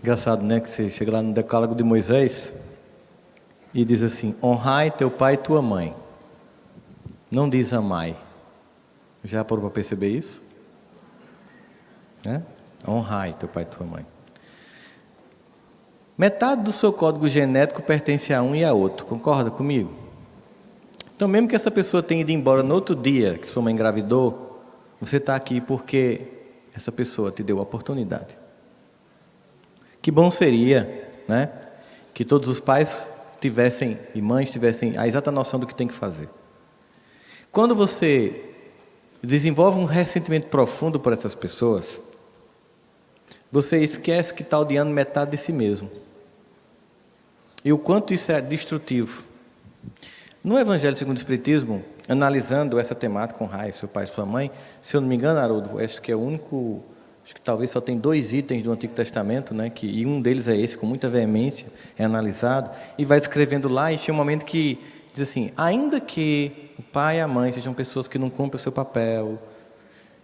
Engraçado, né? Que você chega lá no Decálogo de Moisés e diz assim: honrai teu pai e tua mãe. Não diz amai. Já parou para perceber isso? Né? Honrai teu pai e tua mãe. Metade do seu código genético pertence a um e a outro. Concorda comigo? Então, mesmo que essa pessoa tenha ido embora no outro dia que sua mãe engravidou, você está aqui porque essa pessoa te deu a oportunidade. Que bom seria, né, que todos os pais tivessem e mães tivessem a exata noção do que tem que fazer. Quando você desenvolve um ressentimento profundo por essas pessoas, você esquece que está odiando metade de si mesmo. E o quanto isso é destrutivo. No Evangelho segundo o Espiritismo, analisando essa temática, honrai seu pai e sua mãe, se eu não me engano, Haroldo, acho que é o único, acho que talvez só tem 2 itens do Antigo Testamento, né, e um deles é esse, com muita veemência, é analisado, e vai descrevendo lá, e chega um momento que diz assim: ainda que o pai e a mãe sejam pessoas que não cumprem o seu papel,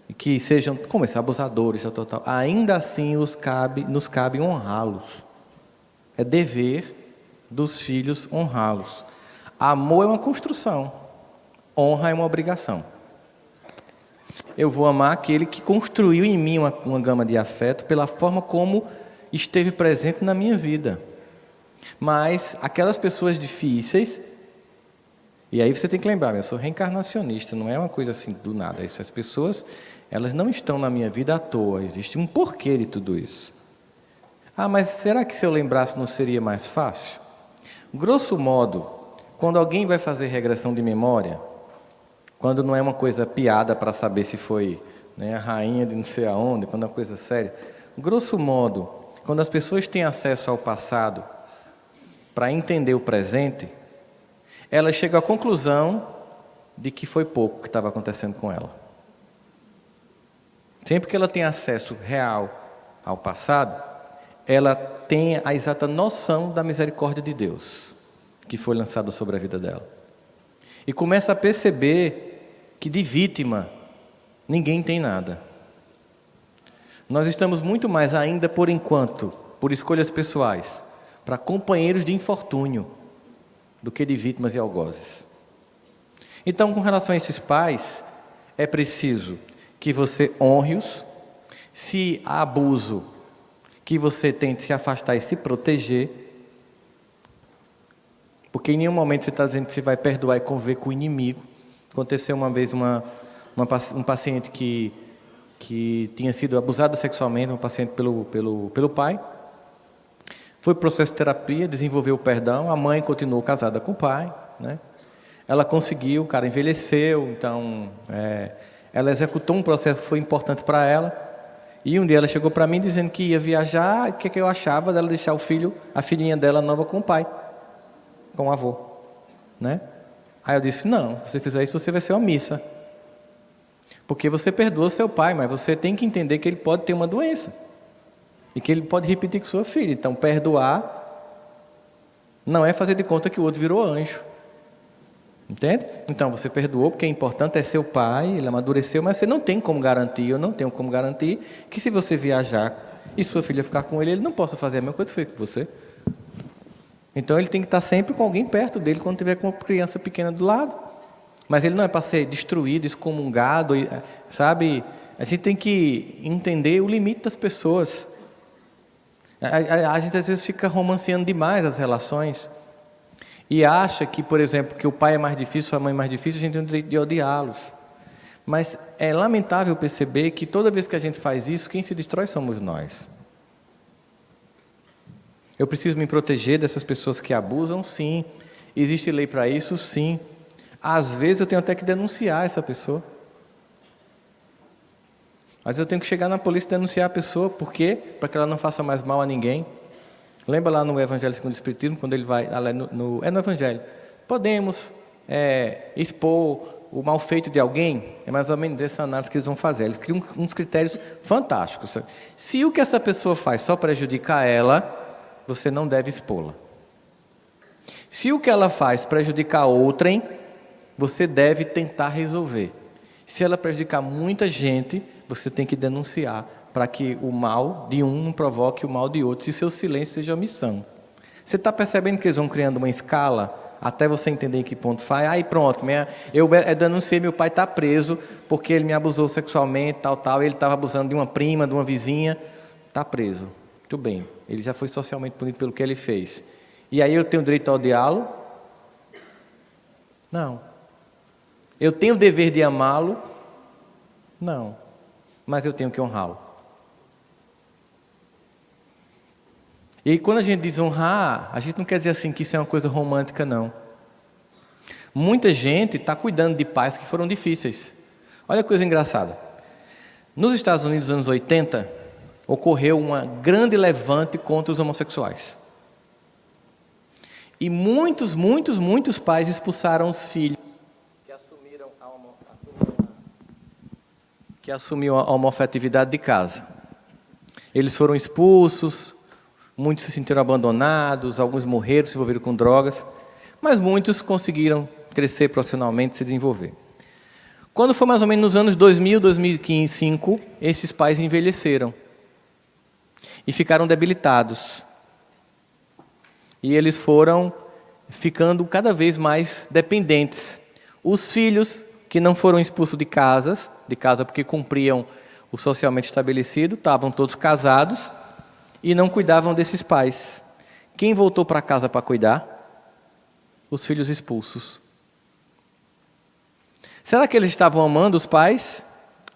e que sejam, como esse, abusadores, tal, ainda assim nos cabe honrá-los. É dever dos filhos honrá-los. Amor é uma construção, honra é uma obrigação. Eu vou amar aquele que construiu em mim uma gama de afeto pela forma como esteve presente na minha vida. Mas aquelas pessoas difíceis, e aí você tem que lembrar, eu sou reencarnacionista, não é uma coisa assim do nada. Essas pessoas, elas não estão na minha vida à toa, existe um porquê de tudo isso. Ah, mas será que se eu lembrasse não seria mais fácil? Grosso modo, quando alguém vai fazer regressão de memória, quando não é uma coisa piada para saber se foi, né, a rainha de não sei aonde, quando é uma coisa séria, grosso modo, quando as pessoas têm acesso ao passado para entender o presente, elas chegam à conclusão de que foi pouco que estava acontecendo com ela. Sempre que ela tem acesso real ao passado, ela tem a exata noção da misericórdia de Deus que foi lançada sobre a vida dela. E começa a perceber que de vítima ninguém tem nada. Nós estamos muito mais ainda, por enquanto, por escolhas pessoais, para companheiros de infortúnio, do que de vítimas e algozes. Então, com relação a esses pais, é preciso que você honre-os. Se há abuso, que você tente se afastar e se proteger, porque em nenhum momento você está dizendo que você vai perdoar e conviver com o inimigo. Aconteceu uma vez um paciente que tinha sido abusado sexualmente, um paciente pelo pai. Foi para o processo de terapia, desenvolveu o perdão, a mãe continuou casada com o pai, né? Ela conseguiu, o cara envelheceu, então ela executou um processo que foi importante para ela. E um dia ela chegou para mim dizendo que ia viajar, o que eu achava dela deixar a filhinha dela nova com o pai, com o avô, né? Aí eu disse: não, se você fizer isso, você vai ser omissa. Porque você perdoa seu pai, mas você tem que entender que ele pode ter uma doença. E que ele pode repetir com sua filha. Então, perdoar não é fazer de conta que o outro virou anjo. Entende? Então, você perdoou, porque é importante, é seu pai, ele amadureceu, mas você não tem como garantir, eu não tenho como garantir, que se você viajar e sua filha ficar com ele não possa fazer a mesma coisa que fez com você. Então, ele tem que estar sempre com alguém perto dele, quando tiver com uma criança pequena do lado. Mas ele não é para ser destruído, excomungado, sabe? A gente tem que entender o limite das pessoas. A gente às vezes fica romanceando demais as relações e acha que, por exemplo, que o pai é mais difícil, a mãe é mais difícil, a gente tem o direito de odiá-los. Mas é lamentável perceber que toda vez que a gente faz isso, quem se destrói somos nós. Eu preciso me proteger dessas pessoas que abusam? Sim. Existe lei para isso? Sim. Às vezes eu tenho até que denunciar essa pessoa. Às vezes eu tenho que chegar na polícia e denunciar a pessoa. Por quê? Para que ela não faça mais mal a ninguém. Lembra lá no Evangelho segundo o Espiritismo, quando ele vai... no Evangelho. Podemos expor o mal feito de alguém? É mais ou menos essa análise que eles vão fazer. Eles criam uns critérios fantásticos. Se o que essa pessoa faz só prejudica ela, você não deve expô-la. Se o que ela faz prejudica outrem, você deve tentar resolver. Se ela prejudicar muita gente, você tem que denunciar para que o mal de um não provoque o mal de outros e seu silêncio seja omissão. Você está percebendo que eles vão criando uma escala até você entender em que ponto faz? Aí pronto, eu denunciei, meu pai está preso porque ele me abusou sexualmente, tal, ele estava abusando de uma prima, de uma vizinha, está preso. Muito bem, ele já foi socialmente punido pelo que ele fez. E aí eu tenho o direito a odiá-lo? Não. Eu tenho o dever de amá-lo? Não. Mas eu tenho que honrá-lo. E quando a gente diz honrar, a gente não quer dizer assim que isso é uma coisa romântica, não. Muita gente está cuidando de pais que foram difíceis. Olha que coisa engraçada. Nos Estados Unidos, nos anos 80, ocorreu uma grande levante contra os homossexuais. E muitos pais expulsaram os filhos que assumiam a homoafetividade de casa. Eles foram expulsos, muitos se sentiram abandonados, alguns morreram, se envolveram com drogas, mas muitos conseguiram crescer profissionalmente, se desenvolver. Quando foi mais ou menos nos anos 2000, 2005, esses pais envelheceram e ficaram debilitados. E eles foram ficando cada vez mais dependentes. Os filhos que não foram expulsos de casa porque cumpriam o socialmente estabelecido, estavam todos casados e não cuidavam desses pais. Quem voltou para casa para cuidar? Os filhos expulsos. Será que eles estavam amando os pais?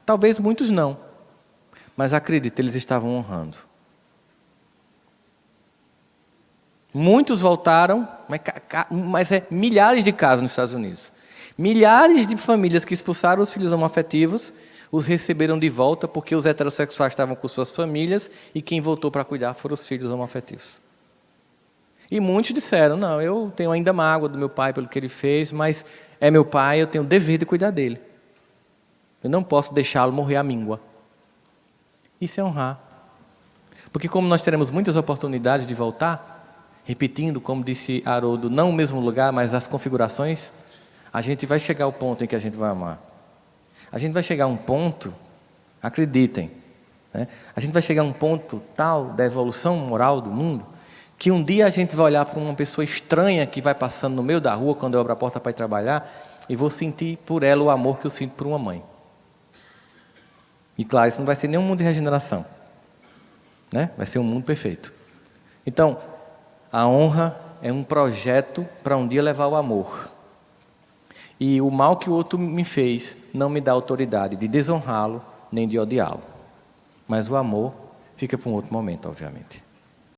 Talvez muitos não. Mas acredite, eles estavam honrando. Muitos voltaram, mas milhares de casos nos Estados Unidos. Milhares de famílias que expulsaram os filhos homoafetivos, os receberam de volta porque os heterossexuais estavam com suas famílias e quem voltou para cuidar foram os filhos homoafetivos. E muitos disseram, não, eu tenho ainda mágoa do meu pai pelo que ele fez, mas é meu pai, eu tenho o dever de cuidar dele. Eu não posso deixá-lo morrer à míngua. Isso é honrar. Porque como nós teremos muitas oportunidades de voltar, repetindo, como disse Haroldo, não o mesmo lugar, mas as configurações, a gente vai chegar ao ponto em que a gente vai amar. A gente vai chegar a um ponto, acreditem, né? A gente vai chegar a um ponto tal da evolução moral do mundo, que um dia a gente vai olhar para uma pessoa estranha que vai passando no meio da rua, quando eu abro a porta para ir trabalhar, e vou sentir por ela o amor que eu sinto por uma mãe. E claro, isso não vai ser nenhum mundo de regeneração, né? Vai ser um mundo perfeito. Então, a honra é um projeto para um dia levar o amor. E o mal que o outro me fez não me dá autoridade de desonrá-lo nem de odiá-lo. Mas o amor fica para um outro momento, obviamente.